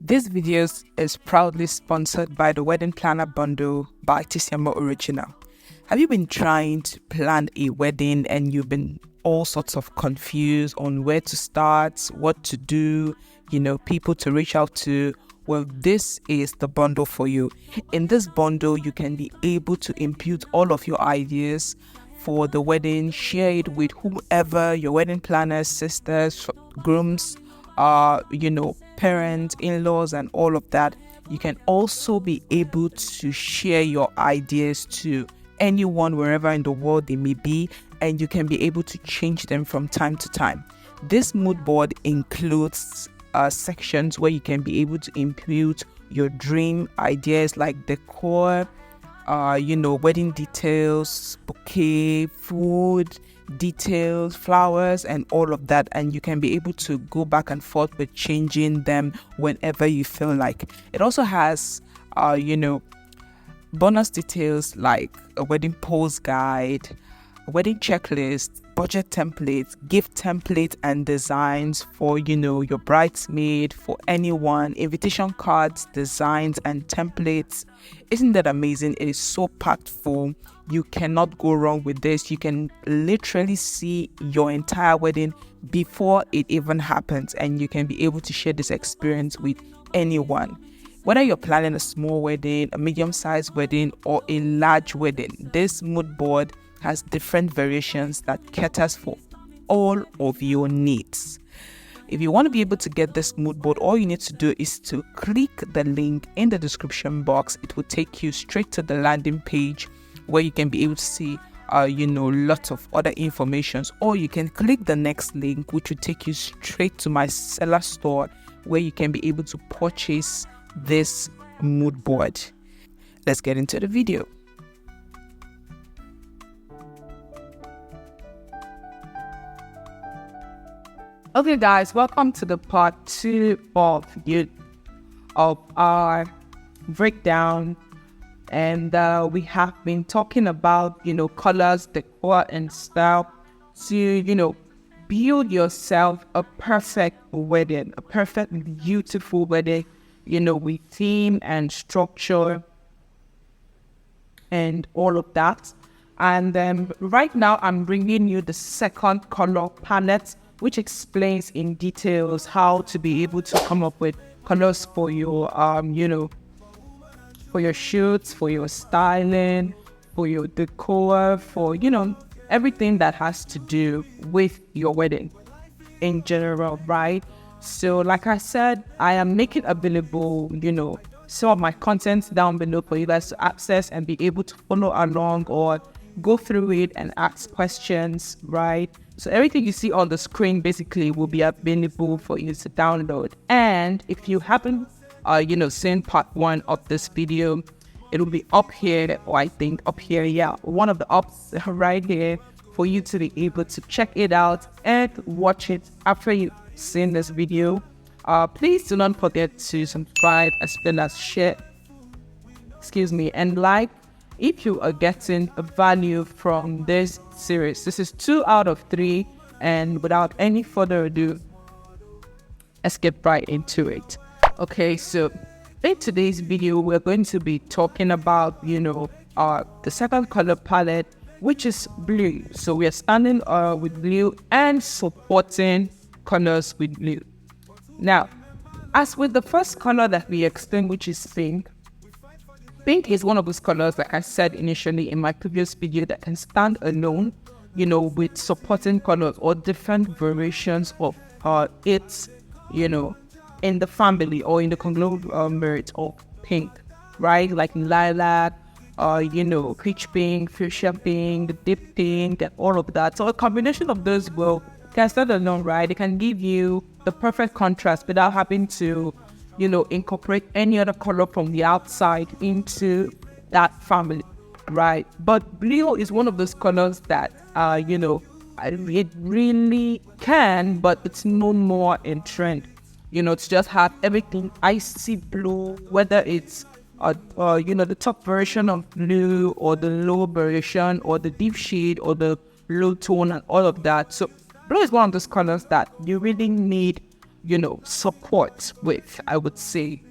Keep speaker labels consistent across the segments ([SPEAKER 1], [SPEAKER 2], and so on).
[SPEAKER 1] This video is proudly sponsored by the Wedding Planner Bundle by Thysiamoreempire. Have you been trying to plan a wedding and you've been all sorts of confused on where to start, what to do, people to reach out to? Well, this is the bundle for you. In this bundle, you can be able to impute all of your ideas for the wedding, share it with whoever, your wedding planners, sisters, grooms, parents, in-laws, and all of that. You can also be able to share your ideas to anyone wherever in the world they may be, and you can be able to change them from time to time. This mood board includes sections where you can be able to impute your dream ideas like decor, wedding details, bouquet, food details, flowers, and all of that. And you can be able to go back and forth with changing them whenever you feel like. It also has, bonus details like a wedding pose guide, a wedding checklist, budget templates, gift templates and designs for, your bridesmaid, for anyone, invitation cards, designs and templates. Isn't that amazing? It is so packed full. You cannot go wrong with this. You can literally see your entire wedding before it even happens, and you can be able to share this experience with anyone. Whether you're planning a small wedding, a medium-sized wedding, or a large wedding, this mood board has different variations that caters for all of your needs. If you want to be able to get this mood board, all you need to do is to click the link in the description box. It will take you straight to the landing page where you can be able to see lots of other informations, or you can click the next link, which will take you straight to my seller store where you can be able to purchase this mood board. Let's get into the video. Okay, guys, welcome to the part 2 of our breakdown. And we have been talking about, colors, decor, and style to, build yourself a perfect wedding, a perfect, beautiful wedding, with theme and structure and all of that. And right now, I'm bringing you the second color palette, which explains in details how to be able to come up with colors for your, for your shoots, for your styling, for your decor, for, everything that has to do with your wedding in general, right? So like I said, I am making available, some of my content down below for you guys to access and be able to follow along or go through it and ask questions, right? So everything you see on the screen basically will be available for you to download. And if you haven't seen part 1 of this video, it will be up here, or I think up here, one of the ups right here for you to be able to check it out and watch it after you've seen this video. Please do not forget to subscribe as well as share, and like if you are getting a value from this series. This is 2 out of 3, and without any further ado, let's get right into it. Okay, so in today's video, we're going to be talking about, the second color palette, which is blue. So we are starting with blue and supporting colors with blue. Now, as with the first color that we explained, which is pink, pink is one of those colors, like I said initially in my previous video, that can stand alone, with supporting colors or different variations of its, in the family or in the conglomerate of pink, right? Like lilac, peach pink, fuchsia pink, deep pink, and all of that. So a combination of those can stand alone, right? It can give you the perfect contrast without having to, incorporate any other color from the outside into that family, right? But blue is one of those colors that, it really can, but it's no more in trend. To just have everything icy blue, whether it's, the top version of blue or the low version or the deep shade or the low tone and all of that. So blue is one of those colors that you really need support with, I would say.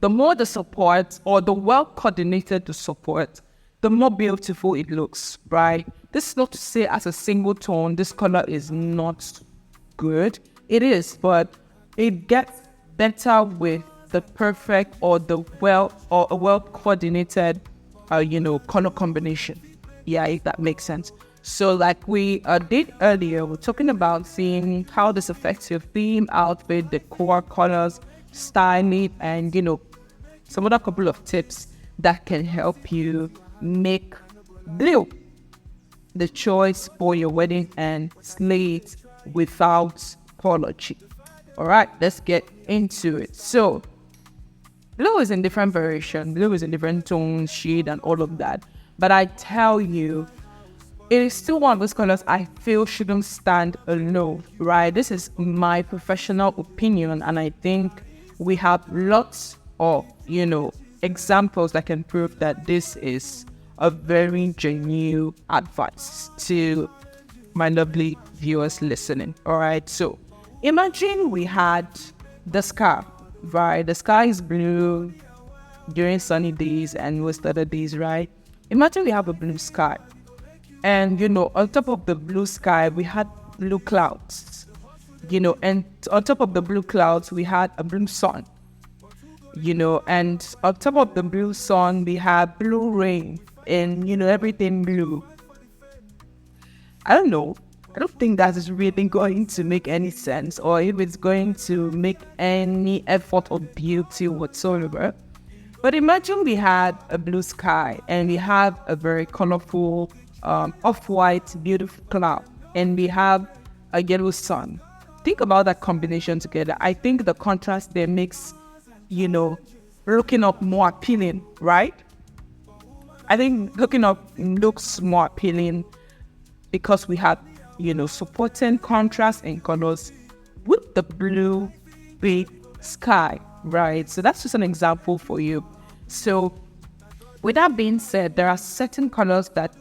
[SPEAKER 1] The more the support or the well coordinated the support, the more beautiful it looks, right? This is not to say as a single tone, this color is not good. It is, but it gets better with the perfect or a well coordinated, color combination. Yeah, if that makes sense. So like we did earlier, we're talking about seeing how this affects your theme, outfit, decor, colors, styling, and some other couple of tips that can help you make blue the choice for your wedding and slay it without apology. All right, let's get into it. So blue is in different variation, blue is in different tones, shade, and all of that. But I tell you, it is still one of those colors I feel shouldn't stand alone, right? This is my professional opinion, and I think we have lots of, examples that can prove that this is a very genuine advice to my lovely viewers listening. All right, so imagine we had the sky, right? The sky is blue during sunny days and most other days, right? Imagine we have a blue sky, and on top of the blue sky we had blue clouds, and on top of the blue clouds we had a blue sun, and on top of the blue sun we had blue rain, and everything blue. I don't think that is really going to make any sense, or if it's going to make any effort of beauty whatsoever. But imagine we had a blue sky and we have a very colorful off-white beautiful cloud, and we have a yellow sun. Think about that combination together. I think the contrast there makes looking up more appealing, right? I think looking up looks more appealing because we have supporting contrast in colors with the blue big sky, right? So that's just an example for you. So with that being said, there are certain colors that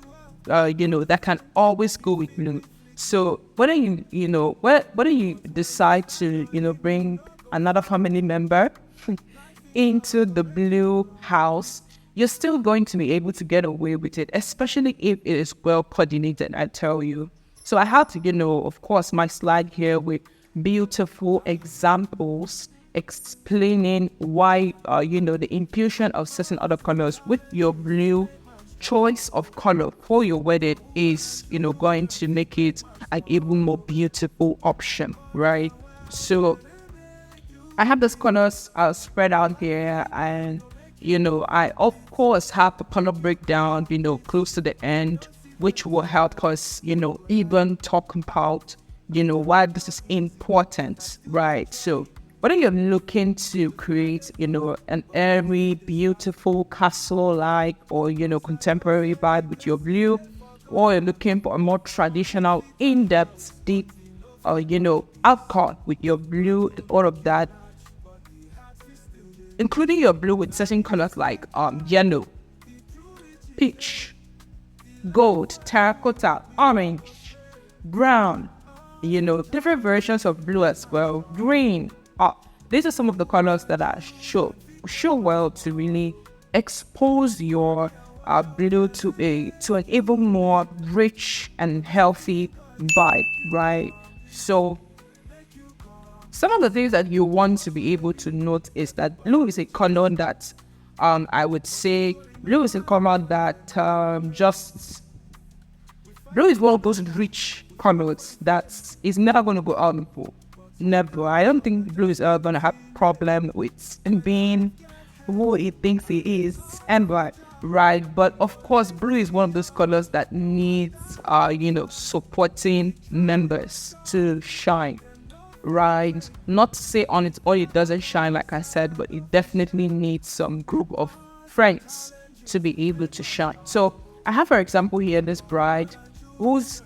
[SPEAKER 1] that can always go with blue. So whether you decide to bring another family member into the blue house, you're still going to be able to get away with it, especially if it is well coordinated, I tell you. So I have to, of course, my slide here with beautiful examples explaining why, the infusion of certain other colors with your blue choice of color for your wedding is, going to make it an even more beautiful option, right? So I have these colors spread out here, and I of course have a color breakdown, close to the end, which will help us, even talk about, why this is important, right? So whether you're looking to create, an airy, beautiful castle-like or, contemporary vibe with your blue, or you're looking for a more traditional, in-depth, deep, outcome with your blue, all of that, including your blue with certain colors like yellow, peach, gold, terracotta, orange, brown, different versions of blue as well, green. These are some of the colors that are show well to really expose your blue to an even more rich and healthy vibe, right? So some of the things that you want to be able to note is that blue is a color that I would say blue is a color that blue is one of those rich colors that is never going to go out of vogue. Never. I don't think blue is ever going to have problem with being who it thinks it is, ever, right? But of course, blue is one of those colors that needs, supporting members to shine, right? Not to say on its own it doesn't shine, like I said, but it definitely needs some group of friends to be able to shine. So I have, for example, here this bride who's,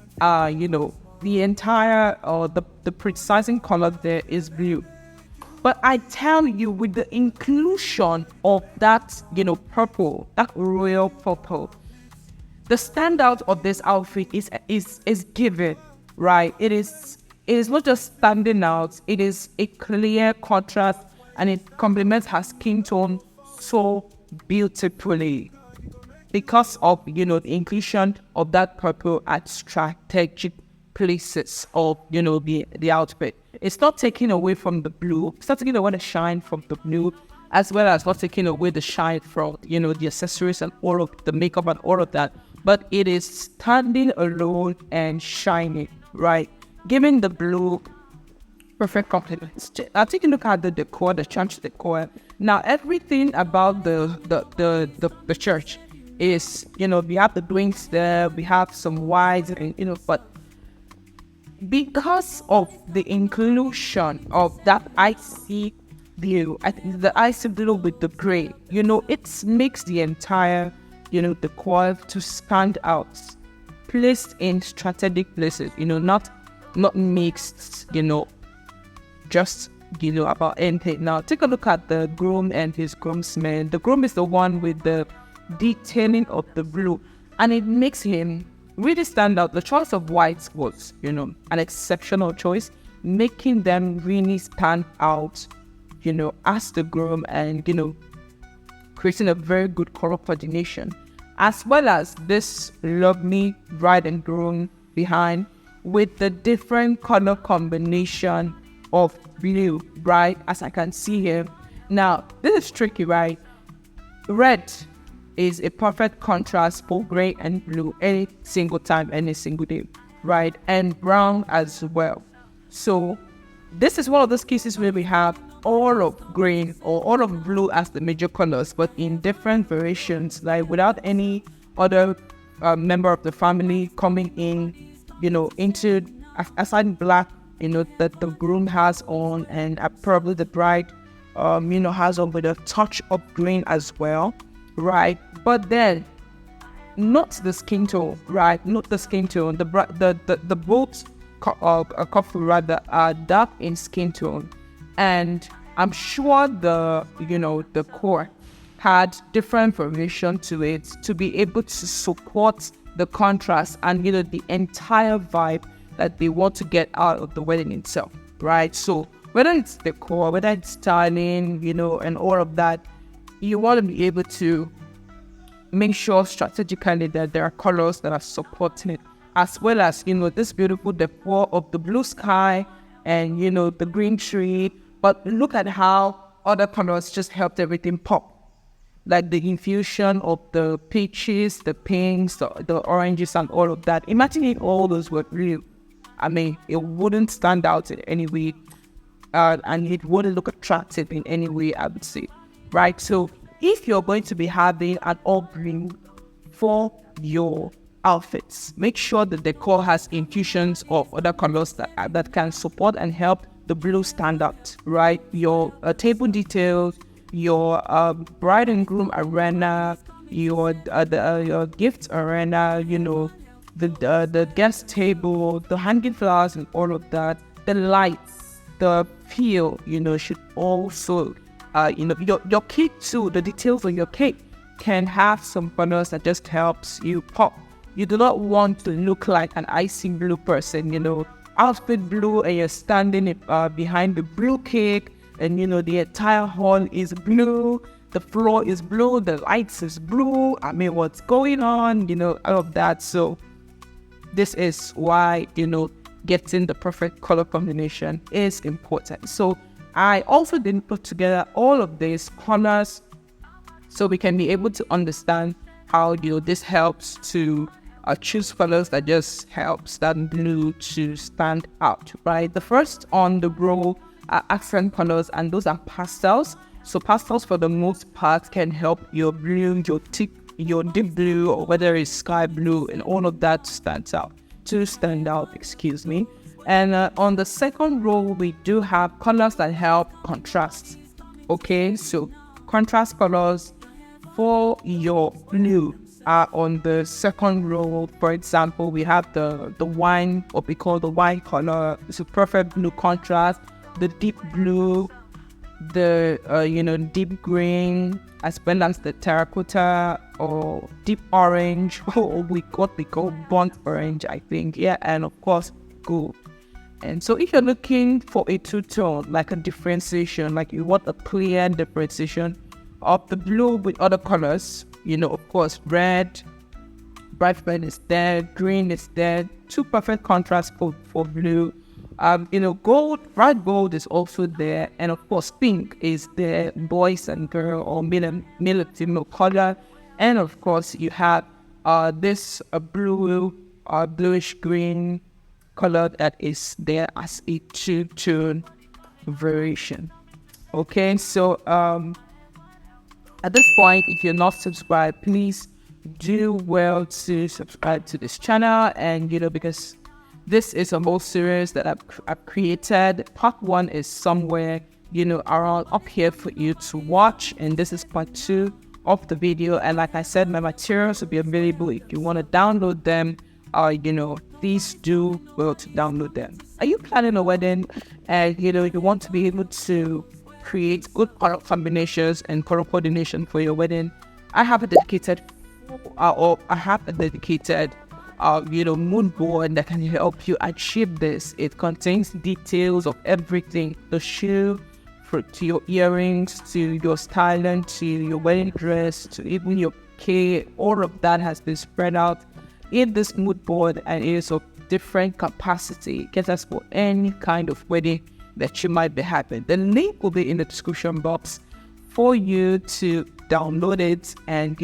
[SPEAKER 1] the entire or the precising color there is blue. But I tell you, with the inclusion of that, purple, that royal purple, the standout of this outfit is given, right? It is it is not just standing out, it is a clear contrast, and it complements her skin tone so beautifully because of, the inclusion of that purple at strategic places of, the outfit. It's not taking away from the blue. It's not taking away the shine from the blue, as well as not taking away the shine from, the accessories and all of the makeup and all of that. But it is standing alone and shining, right? Giving the blue perfect compliments. Now take a look at the decor, the church decor. Now everything about the church is, we have the blinks there, we have some whites, and but because of the inclusion of that icy blue, I think the icy blue with the gray, it makes the entire, decor to stand out, placed in strategic places, not mixed, just, about anything. Now, take a look at the groom and his groomsmen. The groom is the one with the detailing of the blue, and it makes him really stand out. The choice of whites was, an exceptional choice, making them really stand out, as the groom, and, creating a very good color coordination, as well as this lovely bride and groom behind with the different color combination of blue, right? As I can see here. Now, this is tricky, right? Red is a perfect contrast for gray and blue any single time, any single day, right? And brown as well. So this is one of those cases where we have all of green or all of blue as the major colors, but in different variations, like without any other member of the family coming in, into aside black, that the groom has on, and probably the bride, has on with a touch of green as well, right? But then, not the skin tone, right? Not the skin tone. The both couple rather are dark in skin tone, and I'm sure the core had different variation to it to be able to support the contrast and the entire vibe that they want to get out of the wedding itself, right? So whether it's decor, whether it's styling, and all of that, you want to be able to make sure strategically that there are colors that are supporting it, as well as, this beautiful decor of the blue sky and, the green tree. But look at how other colors just helped everything pop. Like the infusion of the peaches, the pinks, the oranges, and all of that. Imagine if all those were blue. I mean, it wouldn't stand out in any way, and it wouldn't look attractive in any way, I would say, right? So if you're going to be having an all green for your outfits, make sure the decor has infusions of other colors that can support and help the blue stand out, right? Your table details, your bride and groom arena, your gift arena, the guest table, the hanging flowers and all of that, the lights, the feel, should also, your cake too, the details on your cake can have some colors that just helps you pop. You do not want to look like an icy blue person, outfit blue, and you're standing behind the blue cake, and the entire hall is blue, the floor is blue, the lights is blue. I mean, what's going on, all of that. So this is why, getting the perfect color combination is important. So I also didn't put together all of these colors so we can be able to understand how, this helps to choose colors that just helps that blue to stand out, right? The first on the row are accent colors, and those are pastels. So pastels, for the most part, can help your blue, your deep blue, or whether it's sky blue, and all of that stand out. And on the second row, we do have colors that help contrast. Okay, so contrast colors for your blue are on the second row. For example, we have the wine, what we call the wine color. It's a perfect blue contrast. The deep blue, the deep green, as well as the terracotta or deep orange, or what we call burnt orange, I think. Yeah, and of course gold. And so if you're looking for a two-tone, like a differentiation, like you want a clear differentiation of the blue with other colors, of course, red, bright red is there, green is there, two perfect contrasts for blue. Gold, bright gold is also there, and of course pink is there, boys and girl or male and female color. And of course you have this bluish green color that is there as a two-tone variation. Okay, so at this point, if you're not subscribed, please do well to subscribe to this channel. And because this is a whole series that I've created. Part 1 is somewhere around up here for you to watch, and this is part 2 of the video. And like I said, my materials will be available if you want to download them. Please do well to download them. Are you planning a wedding and you want to be able to create good color combinations and color coordination for your wedding? I have a dedicated mood board that can help you achieve this. It contains details of everything: the shoe, to your earrings, to your styling, to your wedding dress, to even your cake. All of that has been spread out in this mood board, and it is of different capacity. It caters for any kind of wedding that you might be having. The link will be in the description box for you to download it and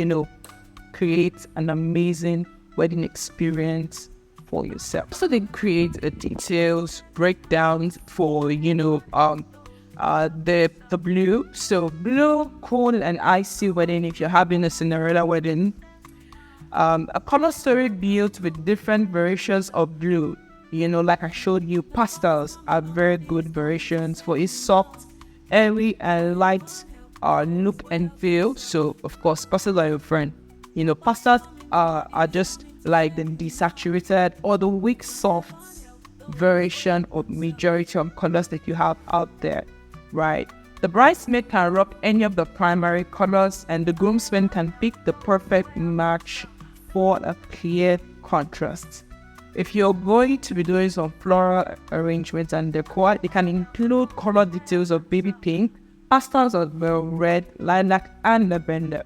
[SPEAKER 1] create an amazing wedding experience for yourself. So they create a details breakdowns for the blue. So blue, cool and icy wedding. If you're having a Cinderella wedding, a color story built with different variations of blue. Like I showed you, pastels are very good variations for a soft, airy and light look and feel. So of course, pastels are your friend. Pastels are just like the desaturated or the weak soft version of majority of colors that you have out there, right? The bridesmaid can rock any of the primary colors, and the groomsman can pick the perfect match for a clear contrast. If you're going to be doing some floral arrangements and decor, they can include color details of baby pink, pastels of red, lilac, and lavender.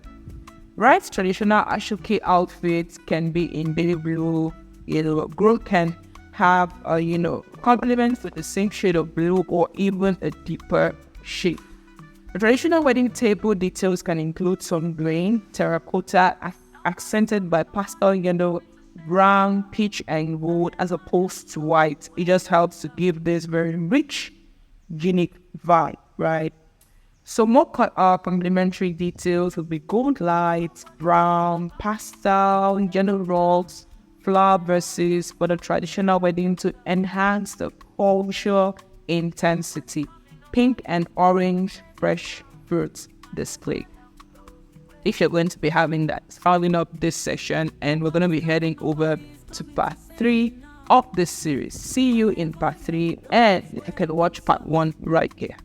[SPEAKER 1] Bride's traditional ashoke outfits can be in baby blue. Groom can have complements with the same shade of blue or even a deeper shade. The traditional wedding table details can include some green, terracotta, accented by pastel yellow, brown, peach, and gold, as opposed to white. It just helps to give this very rich, unique vibe, right? So more complementary details will be gold lights, brown, pastel, yellow rocks, flower verses for the traditional wedding to enhance the cultural intensity. Pink and orange fresh fruits display. If you're going to be having that, following up this session, and we're going to be heading over to part 3 of this series. See you in part 3, and you can watch part 1 right here.